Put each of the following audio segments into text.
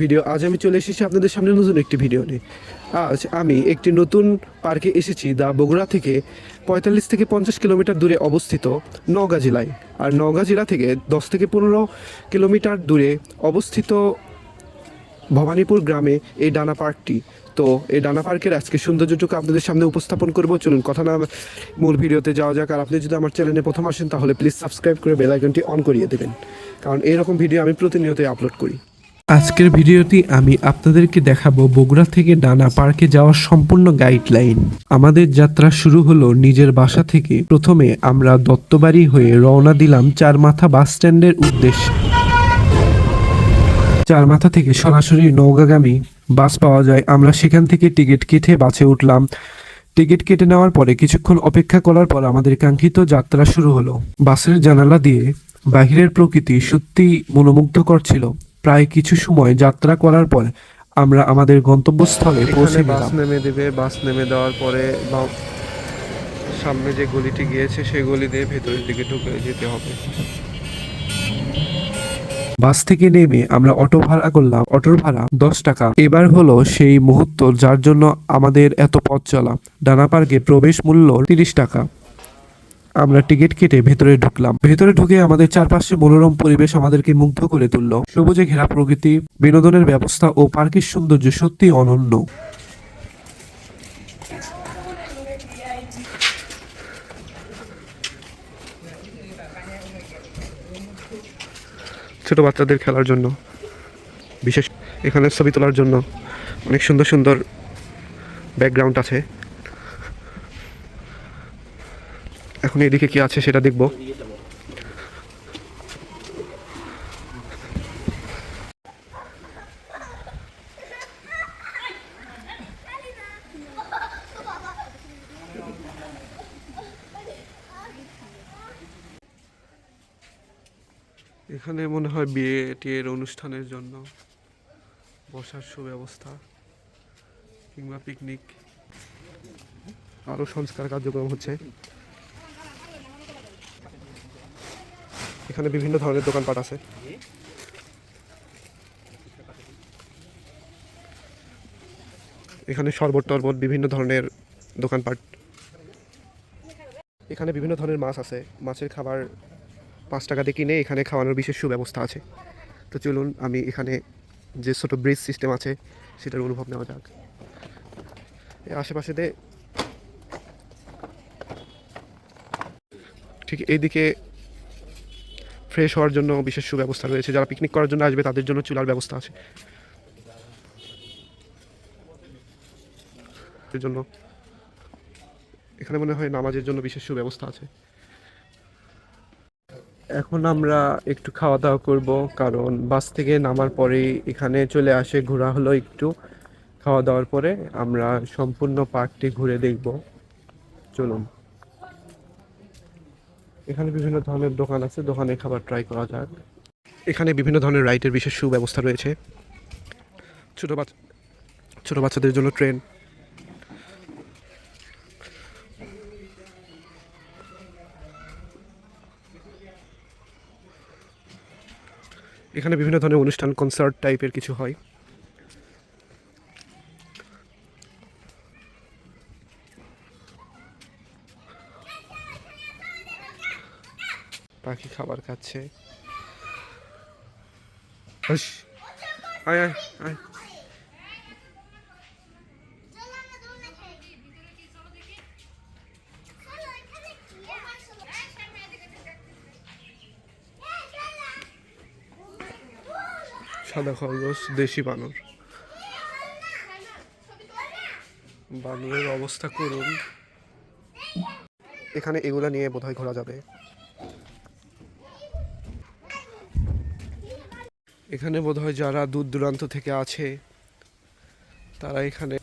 Video আজ আমি চলে এসেছি আপনাদের সামনে নতুন একটি ভিডিও নিয়ে। আজ আমি একটি নতুন পার্কে এসেছি বগুড়া থেকে 45 থেকে 50 কিলোমিটার দূরে অবস্থিত নওগাঁ জেলায়। আর নওগাঁ জেলা থেকে 10 থেকে 15 কিলোমিটার দূরে অবস্থিত ভবানীপুর গ্রামে এই ডানা পার্কটি। তো এই ডানা পার্কের আজকে সৌন্দর্যটুকু আপনাদের সামনে উপস্থাপন করব। চলুন কথা না মূল ভিডিওতে যাওয়া যাক। আর আপনি যদি আমার চ্যানেলে প্রথম আসেন তাহলে প্লিজ সাবস্ক্রাইব করে বেল আইকনটি অন করিয়ে দেবেন, কারণ এরকম ভিডিও আমি প্রতিনিয়তই আপলোড করি। আজকের ভিডিওটি আমি আপনাদেরকে দেখাবো বগুড়া থেকে ডানা পার্কে যাওয়ার সম্পূর্ণ গাইডলাইন। আমাদের যাত্রা শুরু হলো নিজের বাসা থেকে। প্রথমে আমরা দত্তবাড়ি হয়ে রওনা দিলাম চারমাথা বাস স্ট্যান্ডের উদ্দেশ্যে। চারমাথা থেকে সরাসরি নওগাঁগামী বাস পাওয়া যায়। আমরা সেখান থেকে টিকিট কেটে বাসে উঠলাম। টিকিট কেটে নেওয়ার পরে কিছুক্ষণ অপেক্ষা করার পর আমাদের কাঙ্ক্ষিত যাত্রা শুরু হলো। বাসের জানালা দিয়ে বাহিরের প্রকৃতি সত্যি মনোমুগ্ধকর ছিল। প্রায় কিছু সময় যাত্রা করার পর আমরা আমাদের গন্তব্যস্থলে পৌঁছে গেলাম। বাস নেমে দেবে। বাস নেমে দেওয়ার পরে সামনে যে গলিটি গিয়েছে সেই গলি দিয়ে ভেতরের দিকে ঢুকে যেতে হবে। বাস থেকে নেমে আমরা অটো ভাড়া করলাম। অটোর ভাড়া 10 টাকা। এবার হলো সেই মুহূর্ত যার জন্য আমাদের এত পথ চলা। ডানা পার্কে প্রবেশ মূল্য 30 টাকা। আমরা টিকিট কেটে ভেতরে ঢুকলাম। ভেতরে ঢুকে আমাদের চারপাশে মনোরম পরিবেশ আমাদেরকে মুগ্ধ করে তুলল। সবুজে ঘেরা প্রকৃতি, বিনোদনের ব্যবস্থা ও পার্কের সৌন্দর্য সত্যি অনন্য। ছোট বাচ্চাদের খেলার জন্য বিশেষ এখানে ছবি তোলার জন্য অনেক সুন্দর সুন্দর ব্যাকগ্রাউন্ড আছে। এখন এদিকে কি আছে সেটা দেখব। এখানে মনে হয় বিয়ে টিয়ের অনুষ্ঠানের জন্য বসার সুব্যবস্থা কিংবা পিকনিক আরো সংস্কার কার্যক্রম হচ্ছে। এখানে বিভিন্ন ধরনের দোকানপাট আছে। এখানে শরবত টরবত বিভিন্ন ধরনের দোকানপাট। এখানে বিভিন্ন ধরনের মাছ আছে। মাছের খাবার 5 টাকা দিয়ে কিনে এখানে খাওয়ানোর বিশেষ সুব্যবস্থা আছে। তো চলুন আমি এখানে যে ছোট ব্রিজ সিস্টেম আছে সেটার অনুভব নেওয়া যাক। আশেপাশে ঠিক এইদিকে ফ্রেশ হওয়ার জন্য বিশেষ সুব্যবস্থা রয়েছে। যারা পিকনিক করার জন্য আসবে তাদের জন্য চুলার ব্যবস্থা আছে। এর জন্য এখানে মনে হয় নামাজের জন্য বিশেষ সুব্যবস্থা আছে। এখন আমরা একটু খাওয়া দাওয়া করব, কারণ বাস থেকে নামার পরেই এখানে চলে আসে ঘোরা হলো একটু। খাওয়া দাওয়ার পরে আমরা সম্পূর্ণ পার্কটি ঘুরে দেখব। চলুন। এখানে বিভিন্ন ধরনের দোকান আছে, দোকানে খাবার ট্রাই করা যাক। এখানে বিভিন্ন ধরনের রাইডের বিশেষ সুব্যবস্থা রয়েছে। ছোট বাচ্চাদের জন্য ট্রেন। এখানে বিভিন্ন ধরনের অনুষ্ঠান, কনসার্ট টাইপের কিছু হয়। পাখি খাবার খাচ্ছে। আয় আয় আয়। সাদা খরগোশ, দেশি বানর। বানরের অবস্থা করুন। এখানে এগুলা নিয়ে বোধহয় ঘোরা যাবে। এখানে বোধহয় যারা দূর দূরান্ত থেকে আছে তারা এখানে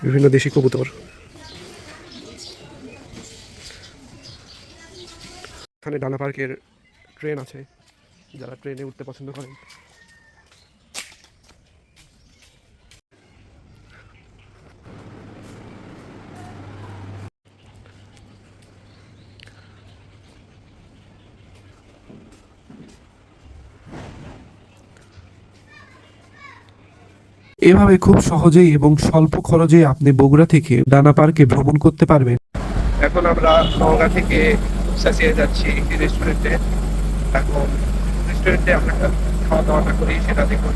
বিভিন্ন দেশি কবুতর। এখানে ডানা পার্কের ট্রেন আছে, যারা ট্রেনে উঠতে পছন্দ করেন। এভাবে খুব সহজেই এবং স্বল্প খরচে আপনি বগুড়া থেকে ডানা পার্কে ভ্রমণ করতে পারবেন। এখন আমরা নওগাঁ থেকে সাসিয়ে যাচ্ছি একটি রেস্টুরেন্টে। এখন রেস্টুরেন্টে আমরা খাওয়া দাওয়াটা করি, সেটা দেখুন।